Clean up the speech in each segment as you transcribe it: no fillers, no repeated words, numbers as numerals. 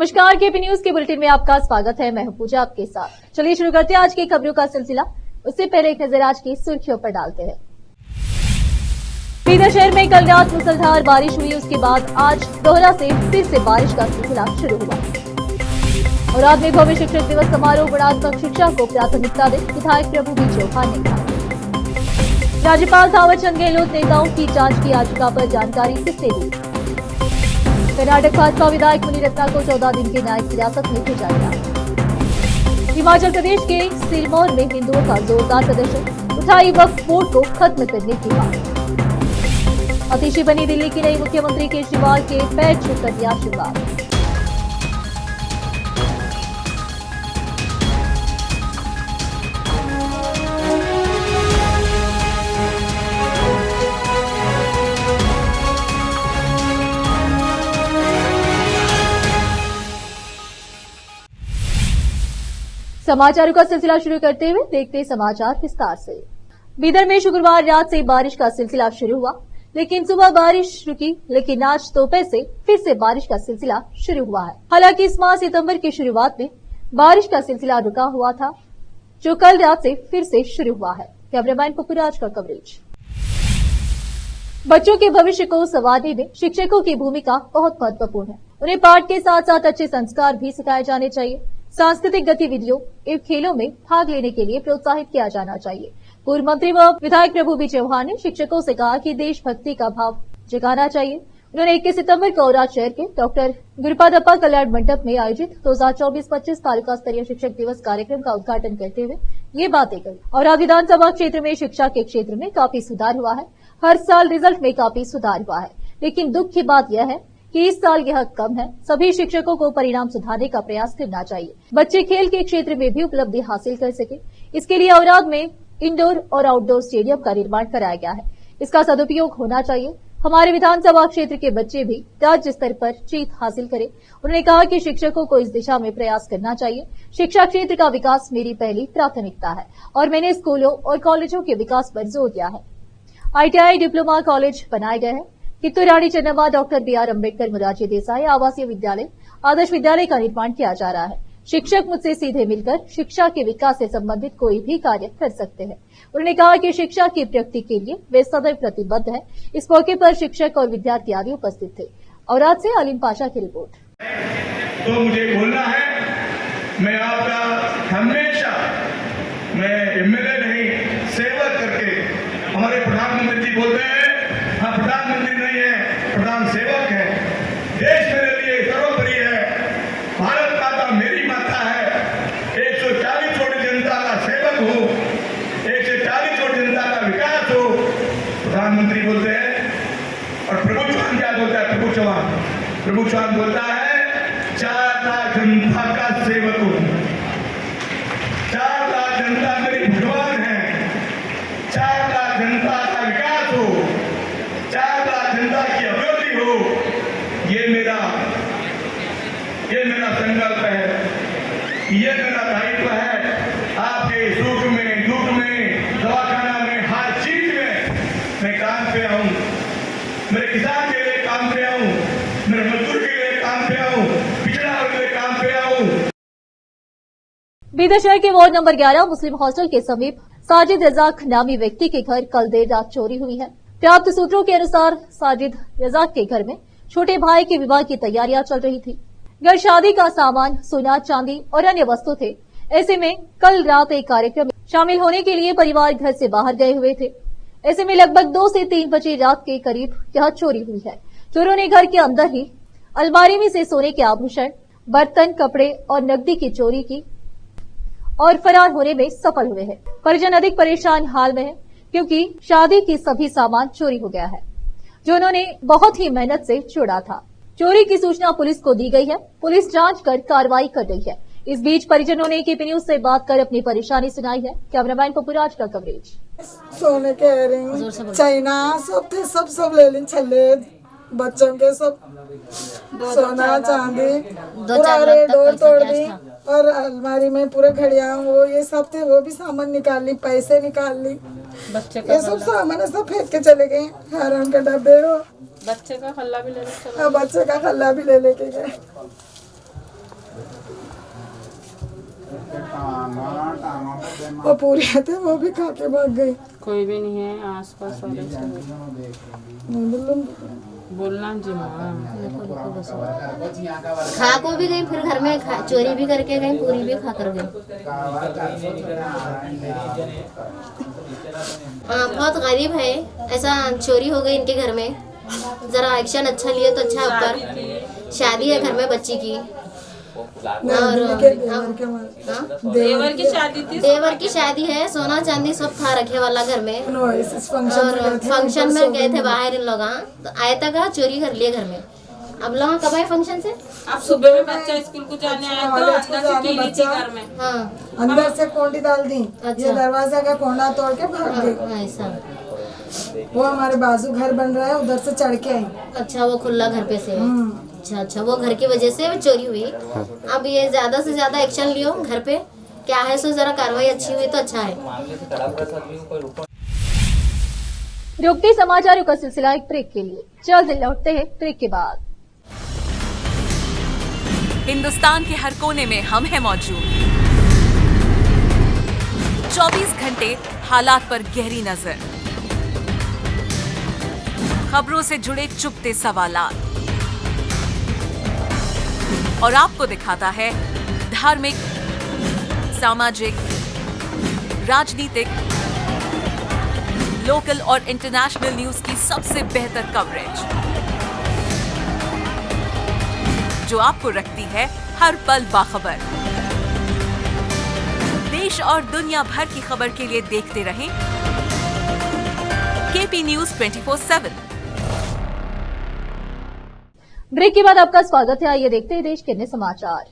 नमस्कार, KP news के bulletin में आपका स्वागत है। मैं हूं पूजा आपके साथ। चलिए शुरू करते हैं आज की खबरों का सिलसिला। उससे पहले एक नजर आज की सुर्खियों पर डालते हैं। बीदर शहर में कल रात मूसलाधार बारिश हुई, उसके बाद आज दोहरा से फिर से बारिश का सिलसिला शुरू हुआ। और रात में भव्य शिक्षक दिवस समारोह, गुणात्मक शिक्षा को प्राथमिकता दे, विधायक प्रभु बी चौहान ने कहा। राज्यपाल थावर चंद गहलोत नेताओं की जांच की याचिका पर जानकारी किसने दी। कर्नाटक भाजपा विधायक मुनिरत्ना को 14 दिन की न्यायिक हिरासत में भेजा गया। हिमाचल प्रदेश के सिरमौर में हिंदुओं का जोरदार प्रदर्शन, उठाई वक्फ बोर्ड को खत्म करने की मांग। अतिशी बनी दिल्ली की नई मुख्यमंत्री केजरीवाल के पैर छूकर दिया आशीर्वाद। समाचारों का सिलसिला शुरू करते हुए देखते समाचार विस्तार से। बीदर में शुक्रवार रात से बारिश का सिलसिला शुरू हुआ, लेकिन सुबह बारिश रुकी, लेकिन आज दोपहर से फिर से बारिश का सिलसिला शुरू हुआ है। हालांकि इस माह सितंबर की शुरुआत में बारिश का सिलसिला रुका हुआ था, जो कल रात से फिर से शुरू हुआ है। कैमरामैन पपुराज का कवरेज। बच्चों के भविष्य को संवारने में शिक्षकों की भूमिका बहुत महत्वपूर्ण है। उन्हें पाठ के साथ साथ अच्छे संस्कार भी सिखाए जाने चाहिए। सांस्कृतिक गतिविधियों एवं खेलों में भाग लेने के लिए प्रोत्साहित किया जाना चाहिए। पूर्व मंत्री व विधायक प्रभु बी चौहान ने शिक्षकों से कहा कि देशभक्ति का भाव जगाना चाहिए। उन्होंने 21 सितंबर को औराद शहर के डॉक्टर गुरुपादप्पा कल्याण मंडप में आयोजित 2024-25 तालुका स्तरीय शिक्षक दिवस कार्यक्रम का उद्घाटन करते हुए ये बातें कही। औराद विधानसभा क्षेत्र में शिक्षा के क्षेत्र में काफी सुधार हुआ है। हर साल रिजल्ट में काफी सुधार हुआ है, लेकिन दुख की बात यह है कि इस साल यह कम है। सभी शिक्षकों को परिणाम सुधारने का प्रयास करना चाहिए। बच्चे खेल के क्षेत्र में भी उपलब्धि हासिल कर सके, इसके लिए औराद में इंडोर और आउटडोर स्टेडियम का निर्माण कराया गया है। इसका सदुपयोग होना चाहिए। हमारे विधानसभा क्षेत्र के बच्चे भी राज्य स्तर पर जीत हासिल करें। उन्होंने कहा कि शिक्षकों को इस दिशा में प्रयास करना चाहिए। शिक्षा क्षेत्र का विकास मेरी पहली प्राथमिकता है और मैंने स्कूलों और कॉलेजों के विकास पर जोर दिया है। ITI डिप्लोमा कॉलेज बनाए गए हैं। कित्तूर रानी चन्नम्मा, डॉक्टर BR अम्बेडकर, मोरारजी देसाई आवासीय विद्यालय, आदर्श विद्यालय का निर्माण किया जा रहा है। शिक्षक मुझसे सीधे मिलकर शिक्षा के विकास से संबंधित कोई भी कार्य कर सकते हैं। उन्होंने कहा कि शिक्षा की प्रगति के लिए वे सदैव प्रतिबद्ध है। इस मौके पर शिक्षक और विद्यार्थी आदि उपस्थित थे। औराद से आलिम पाशा की रिपोर्ट। तो मुझे बोलना है, मैं आपका हमेशा, मैं MLA नहीं, सेवा करके, हमारे प्रधानमंत्री जी बोलते हैं, हाँ प्रधानमंत्री नहीं है, प्रधान सेवक है। देश मेरे लिए सर्वोपरि है। भारत माता मेरी माता है। 140 करोड़ जनता का सेवक हो, 140 करोड़ जनता का विकास हो, प्रधानमंत्री बोलते हैं। और प्रभु चौहान क्या बोलता है? प्रभु चौहान बोलता है 4 लाख जनता का सेवक हो। 4 लाख जनता मेरी भगवान है। 4 लाख जनता का विकास हो, 4 लाख जनता की अभिवृद्धि हो, ये मेरा संकल्प है, ये मेरा दायित्व है। आपके सुख में, दुख में, दवाखाना में, हर चीज में मैं काम पे आऊं। मेरे किसान के लिए काम पे आऊं, मेरे मजदूर के लिए काम पे आऊं, पिछड़ा वर्ग के लिए काम पे आऊं। बीदर शहर के वार्ड नंबर 11 मुस्लिम हॉस्टल के समीप साजिद रजाक नामी व्यक्ति के घर कल देर रात चोरी हुई है। प्राप्त सूत्रों के अनुसार साजिद रजाक के घर में छोटे भाई के विवाह की तैयारियां चल रही थी। घर शादी का सामान, सोना, चांदी और अन्य वस्तु थे। ऐसे में कल रात एक कार्यक्रम में शामिल होने के लिए परिवार घर से बाहर गए हुए थे। ऐसे में लगभग 2 से 3 बजे रात के करीब यह चोरी हुई है। चोरों ने घर के अंदर ही अलमारी में से सोने के आभूषण, बर्तन, कपड़े और नकदी की चोरी की और फरार होने में सफल हुए हैं। परिजन अधिक परेशान हाल में है, क्योंकि शादी की सभी सामान चोरी हो गया है, जो उन्होंने बहुत ही मेहनत से जोड़ा था। चोरी की सूचना पुलिस को दी गई है। पुलिस जांच कर कार्रवाई कर रही है। इस बीच परिजनों ने केपी न्यूज से बात कर अपनी परेशानी सुनाई है। कैमरामैन पपुराज का कवरेज। सोने के इयरिंग, चाइना सब थे, सब ले ली। छल्ले बच्चों के सब सोना चांदी पूरा डोर तोड़ दी और अलमारी में पूरे घड़ियां वो ये सब थे, वो भी सामान निकाल ली, पैसे निकाल ली। बच्चे का ये सब सामान सब फेंक के चले गए। हरण के डब्बे हो, बच्चे का खल्ला भी ले लेके गए। वो पूरी थे वो भी खा के भाग गई। कोई भी नहीं है आसपास वाले से बोलना जी माँ। खा को भी गई, फिर घर में चोरी भी करके गई, पूरी भी खा कर गई। हाँ बहुत गरीब है, ऐसा चोरी हो गई इनके घर में। जरा एक्शन अच्छा लिए तो अच्छा। ऊपर शादी है घर में बच्ची की, और देवर की शादी थी। देवर की शादी है, सोना चांदी सब था रखे वाला घर में। और फंक्शन में गए थे बाहर इन लोग, तो आए तक चोरी कर लिए घर में। अब लोग कब आए फंक्शन से? अब सुबह में बच्चा स्कूल को जाने आया तो अंदर से कीली थी घर में। हाँ अंदर से कोंडी डाल दी। ये दरवाजा का कोना तोड़ के भाग गई। ऐसा वो हमारे बाजू घर बन रहा है, उधर से चढ़ के आई। अच्छा वो खुला घर पे से। अच्छा वो घर की वजह से चोरी हुई। अब ये ज्यादा से ज्यादा एक्शन लियो घर पे, क्या है सो जरा कार्रवाई अच्छी हुई तो अच्छा है। रुकते समाचारों का सिलसिला एक ब्रेक के लिए, जल्द लौटते हैं ब्रेक के बाद। हिंदुस्तान के हर कोने में हम हैं मौजूद। 24 घंटे हालात पर गहरी नजर, खबरों से जुड़े चुपते सवालात, और आपको दिखाता है धार्मिक, सामाजिक, राजनीतिक, लोकल और इंटरनेशनल न्यूज की सबसे बेहतर कवरेज, जो आपको रखती है हर पल बाखबर। देश और दुनिया भर की खबर के लिए देखते रहें केपी न्यूज 24/7। ब्रेक के बाद आपका स्वागत है। आइए देखते हैं देश के अन्य समाचार।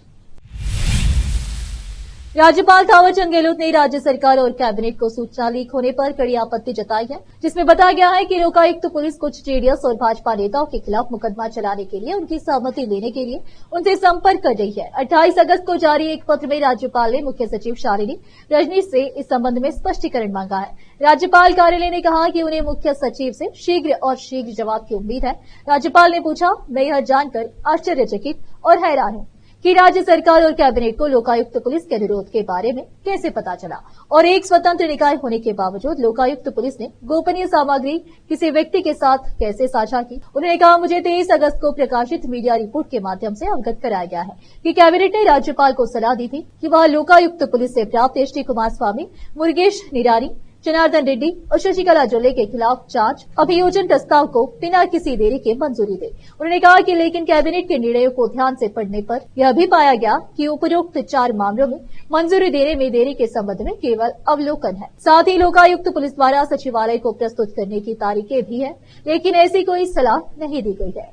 राज्यपाल थावरचंद गहलोत ने राज्य सरकार और कैबिनेट को सूचना लीक होने पर कड़ी आपत्ति जताई है, जिसमें बताया गया है कि लोकायुक्त पुलिस कुछ जेडीएस और भाजपा नेताओं के खिलाफ मुकदमा चलाने के लिए उनकी सहमति लेने के लिए उनसे संपर्क कर रही है। 28 अगस्त को जारी एक पत्र में राज्यपाल ने मुख्य सचिव शालिनी रजनीश से इस संबंध में स्पष्टीकरण मांगा है। राज्यपाल कार्यालय ने कहा कि उन्हें मुख्य सचिव से शीघ्र जवाब की उम्मीद है। राज्यपाल ने पूछा, मैं यह जानकर आश्चर्यचकित और हैरान हूं कि राज्य सरकार और कैबिनेट को लोकायुक्त पुलिस के अनुरोध के बारे में कैसे पता चला, और एक स्वतंत्र निकाय होने के बावजूद लोकायुक्त पुलिस ने गोपनीय सामग्री किसी व्यक्ति के साथ कैसे साझा की। उन्होंने कहा, मुझे 23 अगस्त को प्रकाशित मीडिया रिपोर्ट के माध्यम से अवगत कराया गया है कि कैबिनेट ने राज्यपाल को सलाह दी थी कि वह लोकायुक्त पुलिस से प्राप्त एचडी कुमारस्वामी, मुरुगेश निरानी, जनार्दन रेड्डी और शशिकला जोले के खिलाफ जांच अभियोजन प्रस्ताव को बिना किसी देरी के मंजूरी दे। उन्होंने कहा कि लेकिन कैबिनेट के निर्णयों को ध्यान से पढ़ने पर यह भी पाया गया कि उपरोक्त 4 मामलों में मंजूरी देने में देरी के संबंध में केवल अवलोकन है। साथ ही लोकायुक्त पुलिस द्वारा सचिवालय को प्रस्तुत करने की तारीखें भी है, लेकिन ऐसी कोई सलाह नहीं दी गई है।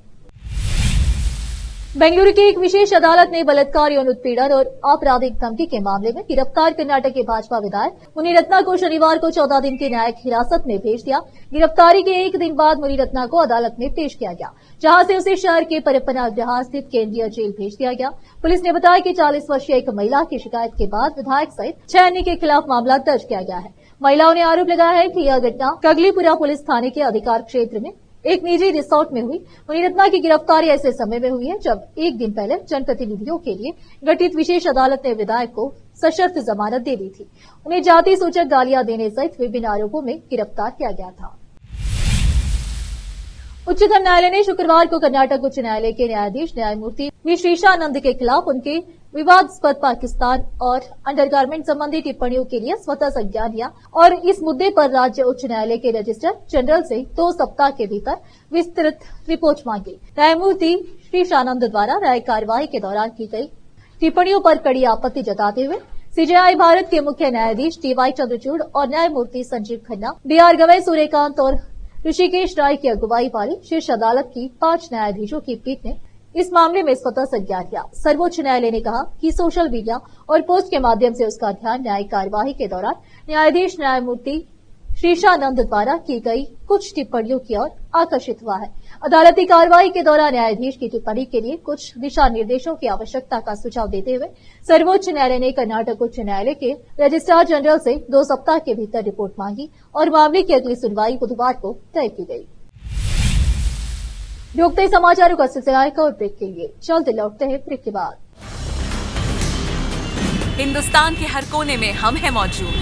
बेंगलुरु की एक विशेष अदालत ने बलात्कार, यौन उत्पीड़न और आपराधिक धमकी के मामले में गिरफ्तार कर्नाटक के भाजपा विधायक मुनिरत्ना को शनिवार को 14 दिन की न्यायिक हिरासत में भेज दिया। गिरफ्तारी के एक दिन बाद मुनिरत्ना को अदालत में पेश किया गया, जहां से उसे शहर के परप्पना अग्रहार स्थित केंद्रीय जेल भेज दिया गया। पुलिस ने बताया कि 40 वर्षीय एक महिला की शिकायत के बाद विधायक सहित 6 अन्य के खिलाफ मामला दर्ज किया गया है। महिलाओं ने आरोप लगाया है कि यह घटना कगलीपुरा पुलिस थाने के अधिकार क्षेत्र में एक निजी रिसोर्ट में हुई। मुनिरत्ना की गिरफ्तारी ऐसे समय में हुई है जब एक दिन पहले जनप्रतिनिधियों के लिए गठित विशेष अदालत ने विधायक को सशर्त जमानत दे दी थी। उन्हें जाति सूचक गालियां देने सहित विभिन्न आरोपों में गिरफ्तार किया गया था। उच्चतम न्यायालय ने शुक्रवार को कर्नाटक उच्च न्यायालय के न्यायाधीश न्यायमूर्ति वी श्रीशानंद के खिलाफ उनके विवादास्पद पाकिस्तान और अंडरगारमेंट संबंधी टिप्पणियों के लिए स्वतः संज्ञान लिया और इस मुद्दे पर राज्य उच्च न्यायालय के रजिस्ट्रार जनरल से 2 सप्ताह के भीतर विस्तृत रिपोर्ट मांगी। न्यायमूर्ति श्रीशानंद द्वारा न्यायिक कार्यवाही के दौरान की गई टिप्पणियों पर कड़ी आपत्ति जताते हुए सीजेआई भारत के मुख्य न्यायाधीश टीवाई चंद्रचूड़ और न्यायमूर्ति संजीव खन्ना, बीआर गवई, सूर्यकांत और ऋषिकेश राय की अगुवाई वाली शीर्ष अदालत की 5 न्यायाधीशों की पीठ ने इस मामले में स्वतः संज्ञान लिया। सर्वोच्च न्यायालय ने कहा कि सोशल मीडिया और पोस्ट के माध्यम से उसका ध्यान न्यायिक कार्यवाही के दौरान न्यायाधीश न्यायमूर्ति श्रीशानंद द्वारा की गई कुछ टिप्पणियों की ओर आकर्षित हुआ है। अदालती कार्यवाही के दौरान न्यायाधीश की टिप्पणी के लिए कुछ दिशा निर्देशों की आवश्यकता का सुझाव देते हुए सर्वोच्च न्यायालय ने कर्नाटक उच्च न्यायालय के रजिस्ट्रार जनरल से 2 सप्ताह के भीतर रिपोर्ट मांगी और मामले की अगली सुनवाई बुधवार को तय की गई। रोकते समाचारों का सिलसिला एक और ब्रेक के लिए, जल्द लौटते हैं ब्रेक के बाद। हिंदुस्तान के हर कोने में हम हैं मौजूद।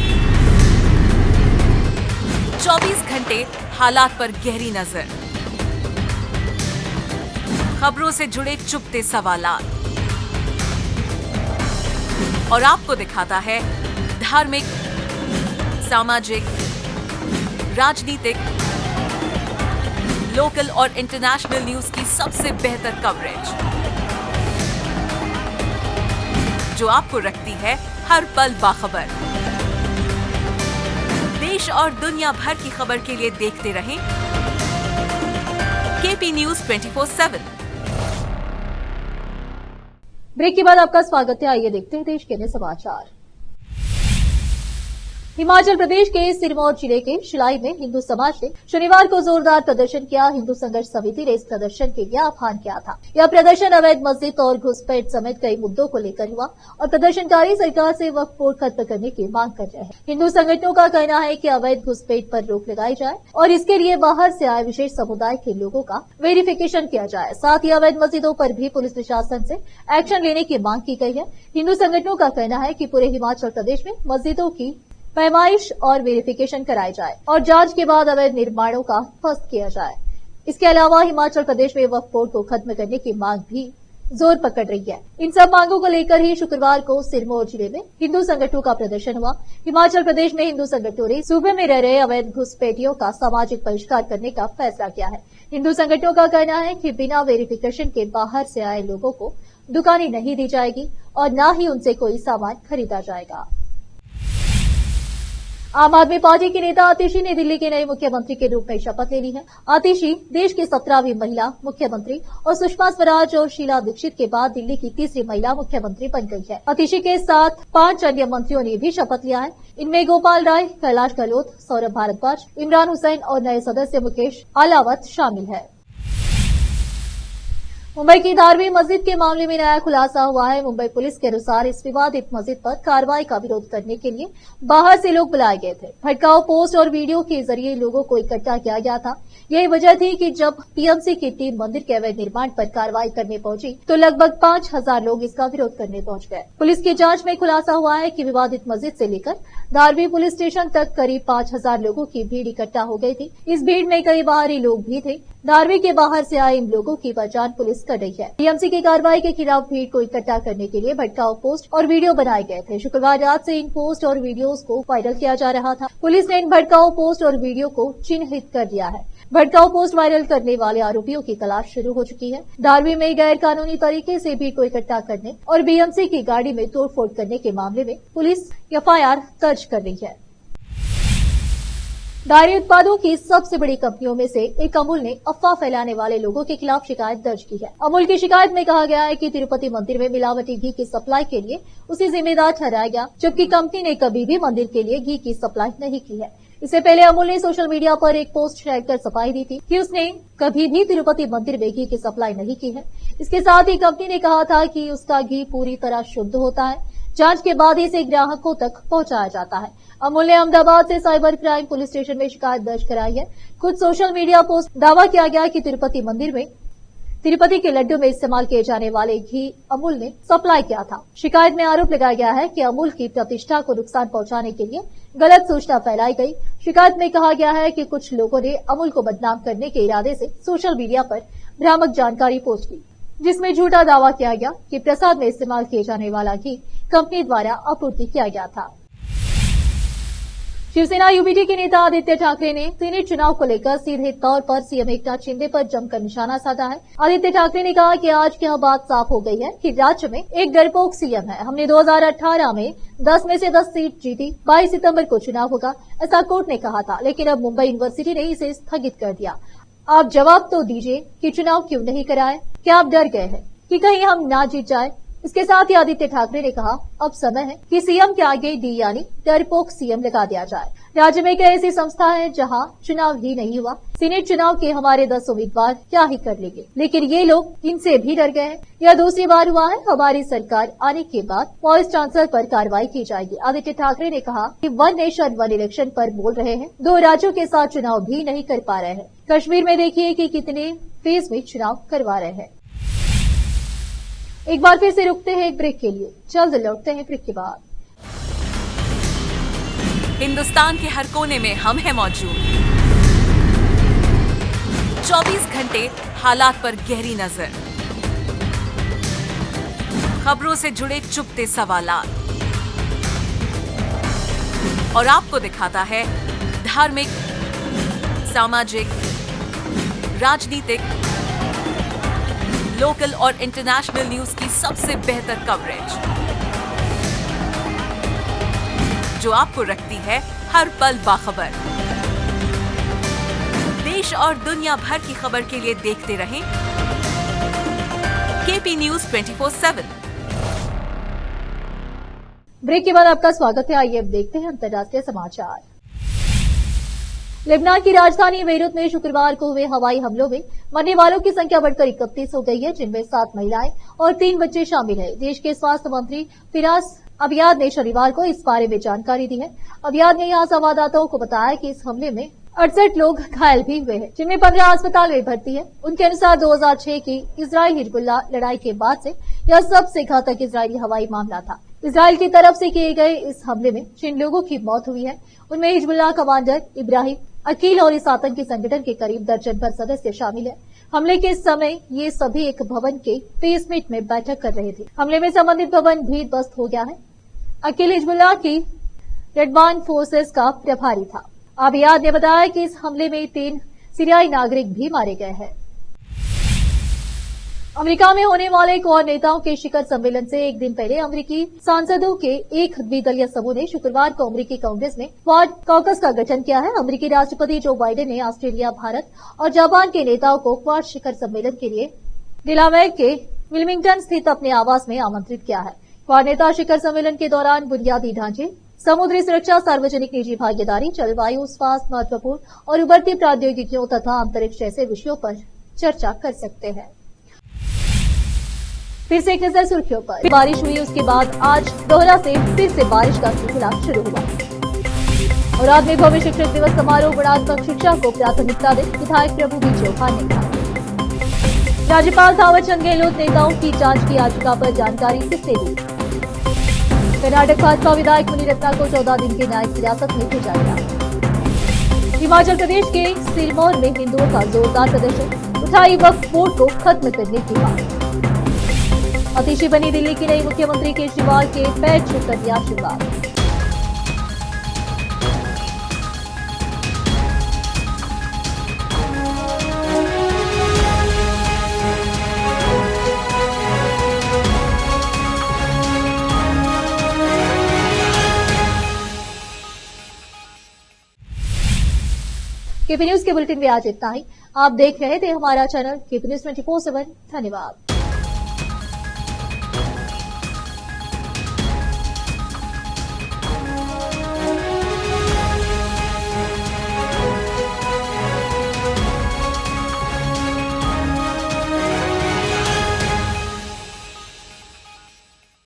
24 घंटे हालात पर गहरी नजर, खबरों से जुड़े चुपते सवालात और आपको दिखाता है धार्मिक, सामाजिक, राजनीतिक, लोकल और इंटरनेशनल न्यूज की सबसे बेहतर कवरेज, जो आपको रखती है हर पल बाखबर। देश और दुनिया भर की खबर के लिए देखते रहें केपी न्यूज 24/7। ब्रेक के बाद आपका स्वागत है। आइए देखते हैं देश के अन्य समाचार। हिमाचल प्रदेश के सिरमौर जिले के शिलाई में हिंदू समाज ने शनिवार को जोरदार प्रदर्शन किया। हिंदू संघर्ष समिति ने इस प्रदर्शन के लिए आह्वान किया था। यह प्रदर्शन अवैध मस्जिद और घुसपैठ समेत कई मुद्दों को लेकर हुआ और प्रदर्शनकारी सरकार से वक्फ बोर्ड खत्म करने की मांग कर रहे हैं। हिंदू संगठनों का कहना है कि अवैध घुसपैठ पर रोक लगाई जाए और इसके लिए बाहर से आए विशेष समुदाय के लोगों का वेरिफिकेशन किया जाए। साथ ही अवैध मस्जिदों पर भी पुलिस प्रशासन से एक्शन लेने की मांग की गई है। हिंदू संगठनों का कहना है कि पूरे हिमाचल प्रदेश में मस्जिदों की पैमाइश और वेरिफिकेशन कराई जाए और जांच के बाद अवैध निर्माणों का ध्वस्त किया जाए। इसके अलावा हिमाचल प्रदेश में वक्फ बोर्ड को खत्म करने की मांग भी जोर पकड़ रही है। इन सब मांगों को लेकर ही शुक्रवार को सिरमौर जिले में हिंदू संगठनों का प्रदर्शन हुआ। हिमाचल प्रदेश में हिंदू संगठनों ने सूबे में रह रहे अवैध घुसपैठियों का सामाजिक बहिष्कार करने का फैसला किया है। हिंदू संगठनों का कहना है कि बिना वेरिफिकेशन के बाहर से आए लोगों को दुकानें नहीं दी जाएगी और न ही उनसे कोई सामान खरीदा जाएगा। आम आदमी पार्टी के नेता आतिशी ने दिल्ली के नए मुख्यमंत्री के रूप में शपथ ले ली है। आतिशी देश की 17वीं महिला मुख्यमंत्री और सुषमा स्वराज और शीला दीक्षित के बाद दिल्ली की तीसरी महिला मुख्यमंत्री बन गई है। आतिशी के साथ 5 अन्य मंत्रियों ने भी शपथ लिया है। इनमें गोपाल राय, कैलाश गहलोत, सौरभ भारद्वाज, इमरान हुसैन और नए सदस्य मुकेश अलावत शामिल है। मुंबई की 12वीं मस्जिद के मामले में नया खुलासा हुआ है। मुंबई पुलिस के अनुसार इस विवादित मस्जिद पर कार्रवाई का विरोध करने के लिए बाहर से लोग बुलाए गए थे। भड़काऊ पोस्ट और वीडियो के जरिए लोगों को इकट्ठा किया गया था। यही वजह थी कि जब पीएमसी की टीम मंदिर के अवैध निर्माण पर कार्रवाई करने पहुंची तो लगभग 5000 लोग इसका विरोध करने पहुंच गए। पुलिस की जांच में खुलासा हुआ है कि विवादित मस्जिद से लेकर 12वीं पुलिस स्टेशन तक करीब 5000 लोगों की भीड़ इकट्ठा हो गई थी। इस भीड़ में कई बाहरी लोग भी थे। 12वीं के बाहर से आए इन लोगों की पहचान पुलिस कर रही है। टीएमसी की कार्रवाई के खिलाफ भीड़ को इकट्ठा करने के लिए भड़काऊ पोस्ट और वीडियो बनाए गए थे। शुक्रवार रात से इन पोस्ट और वीडियोस को वायरल किया जा रहा था। पुलिस ने इन भड़काऊ पोस्ट और वीडियो को चिन्हित कर दिया है। भड़काऊ पोस्ट वायरल करने वाले आरोपियों की तलाश शुरू हो चुकी है। 12वीं में गैर कानूनी तरीके से भीड़ को इकट्ठा करने और बीएमसी की गाड़ी में तोड़फोड़ करने के मामले में पुलिस एफआईआर दर्ज कर रही है। डायरी उत्पादों की सबसे बड़ी कंपनियों में से एक अमूल ने अफवाह फैलाने वाले लोगों के खिलाफ शिकायत दर्ज की है। अमूल की शिकायत में कहा गया है कि तिरुपति मंदिर में मिलावटी घी की सप्लाई के लिए उसे जिम्मेदार ठहराया गया, जबकि कंपनी ने कभी भी मंदिर के लिए घी की सप्लाई नहीं की है। इससे पहले अमूल ने सोशल मीडिया पर एक पोस्ट शेयर कर सफाई दी थी कि उसने कभी भी तिरुपति मंदिर में घी की सप्लाई नहीं की है। इसके साथ ही कंपनी ने कहा था कि उसका घी पूरी तरह शुद्ध होता है, जांच के बाद ही इसे ग्राहकों तक पहुंचाया जाता है। अमूल ने अहमदाबाद से साइबर क्राइम पुलिस स्टेशन में शिकायत दर्ज कराई है। कुछ सोशल मीडिया पोस्ट दावा किया गया कि तिरुपति मंदिर में तिरुपति के लड्डू में इस्तेमाल किए जाने वाले घी अमूल ने सप्लाई किया था। शिकायत में आरोप लगाया गया है कि अमूल की प्रतिष्ठा को नुकसान पहुंचाने के लिए गलत सूचना फैलाई गई। शिकायत में कहा गया है कि कुछ लोगों ने अमूल को बदनाम करने के इरादे से सोशल मीडिया पर भ्रामक जानकारी पोस्ट की, जिसमें झूठा दावा किया गया कि प्रसाद में इस्तेमाल किए जाने वाला घी कंपनी द्वारा आपूर्ति किया गया था। शिवसेना यूबीटी के नेता आदित्य ठाकरे ने सीनेट चुनाव को लेकर सीधे तौर पर सीएम एकनाथ शिंदे पर जमकर निशाना साधा है। आदित्य ठाकरे ने कहा कि आज यह बात साफ हो गई है कि राज्य में एक डरपोक सीएम है। हमने 2018 में 10 में से 10 सीट जीती। 22 सितंबर को चुनाव होगा, ऐसा कोर्ट ने कहा था, लेकिन अब मुंबई यूनिवर्सिटी ने इसे स्थगित कर दिया। आप जवाब तो दीजिए कि चुनाव क्यों नहीं कराए? क्या आप डर गए हैं कि कहीं हम ना जीत जाए? इसके साथ ही आदित्य ठाकरे ने कहा, अब समय है कि सीएम के आगे डी यानी डरपोक सीएम लगा दिया जाए। राज्य में कई ऐसी संस्था है जहां चुनाव ही नहीं हुआ। सीनेट चुनाव के हमारे 10 उम्मीदवार क्या ही कर लेंगे, लेकिन ये लोग इनसे भी डर गए हैं। यह दूसरी बार हुआ है। हमारी सरकार आने के बाद वाइस चांसलर पर कार्रवाई की जाएगी। आदित्य ठाकरे ने कहा कि 1 नेशन 1 इलेक्शन पर बोल रहे हैं, 2 राज्यों के साथ चुनाव भी नहीं कर पा रहे हैं। कश्मीर में देखिए कि कितने फेज में चुनाव करवा रहे हैं। एक बार फिर से रुकते हैं एक ब्रेक के लिए, जल्द लौटते हैं ब्रेक के बाद। हिंदुस्तान के हर कोने में हम हैं मौजूद। 24 घंटे हालात पर गहरी नजर, खबरों से जुड़े चुपते सवालात, और आपको दिखाता है धार्मिक, सामाजिक, राजनीतिक, लोकल और इंटरनेशनल न्यूज की सबसे बेहतर कवरेज, जो आपको रखती है हर पल बाखबर। देश और दुनिया भर की खबर के लिए देखते रहें केपी न्यूज 24/7। ब्रेक के बाद आपका स्वागत है। आइए अब देखते हैं अंतर्राष्ट्रीय समाचार। लेबनान की राजधानी बेरूत में शुक्रवार को हुए हवाई हमलों में मरने वालों की संख्या बढ़कर 31 हो गई है, जिनमें 7 महिलाएं और 3 बच्चे शामिल हैं। देश के स्वास्थ्य मंत्री फिरास अबियाद ने शनिवार को इस बारे में जानकारी दी है। अबियाद ने यहां संवाददाताओं को बताया कि इस हमले में 68 लोग घायल भी हुए हैं, जिनमें 15 अस्पताल में भर्ती है। उनके अनुसार 2006 की इजराइल हिजबुल्लाह लड़ाई के बाद से यह सबसे घातक इजरायली हवाई मामला था। इजराइल की तरफ से किए गए इस हमले में जिन लोगों की मौत हुई है, उनमें हिजबुल्लाह कमांडर इब्राहिम अकील और इस आतंकी संगठन के करीब दर्जन भर सदस्य शामिल है। हमले के समय ये सभी एक भवन के बेसमेंट में बैठक कर रहे थे। हमले में संबंधित भवन भी ध्वस्त हो गया है। अकील हिजबुल्लाह की रेडवान फोर्सेस का प्रभारी था। अबियाद ने बताया कि इस हमले में 3 सीरियाई नागरिक भी मारे गए हैं। अमेरिका में होने वाले एक और नेताओं के शिखर सम्मेलन से एक दिन पहले अमेरिकी सांसदों के एक द्विदलीय समूह ने शुक्रवार को अमेरिकी कांग्रेस में क्वाड कॉकस का गठन किया है। अमेरिकी राष्ट्रपति जो बाइडेन ने ऑस्ट्रेलिया, भारत और जापान के नेताओं को क्वाड शिखर सम्मेलन के लिए डिलावेयर के विल्मिंगटन स्थित अपने आवास में आमंत्रित किया है। क्वाड नेता शिखर सम्मेलन के दौरान बुनियादी ढांचे, समुद्री सुरक्षा, सार्वजनिक निजी भागीदारी, जलवायु, स्वास्थ्य, महत्वपूर्ण और उभरती प्रौद्योगिकियों तथा अंतरिक्ष जैसे विषयों पर चर्चा कर सकते हैं। फिर से एक नजर सुर्खियों पर। बारिश हुई, उसके बाद आज दोहरा से फिर से बारिश का सिलसिला शुरू हुआ। और आज में भव्य शिक्षक दिवस समारोह, गुणात्मक शिक्षा को प्राथमिकता दे, विधायक प्रभु बी चौहान ने कहा। राज्यपाल थावरचंद गहलोत नेताओं की जांच की याचिका पर जानकारी किसने दी। कर्नाटक भाजपा विधायक मुनिरत्ना को 14 दिन की न्यायिक हिरासत में भेजा गया। हिमाचल प्रदेश के सिरमौर में हिंदुओं का जोरदार प्रदर्शन, उठाई वक्फ बोर्ड को खत्म करने की मांग। अतिशी बनी दिल्ली की नई मुख्यमंत्री केजरीवाल के पैर छूकर दिया आशीर्वाद। केपी न्यूज के बुलेटिन में आज इतना ही। आप देख रहे थे हमारा चैनल केपी न्यूज 24/7। धन्यवाद।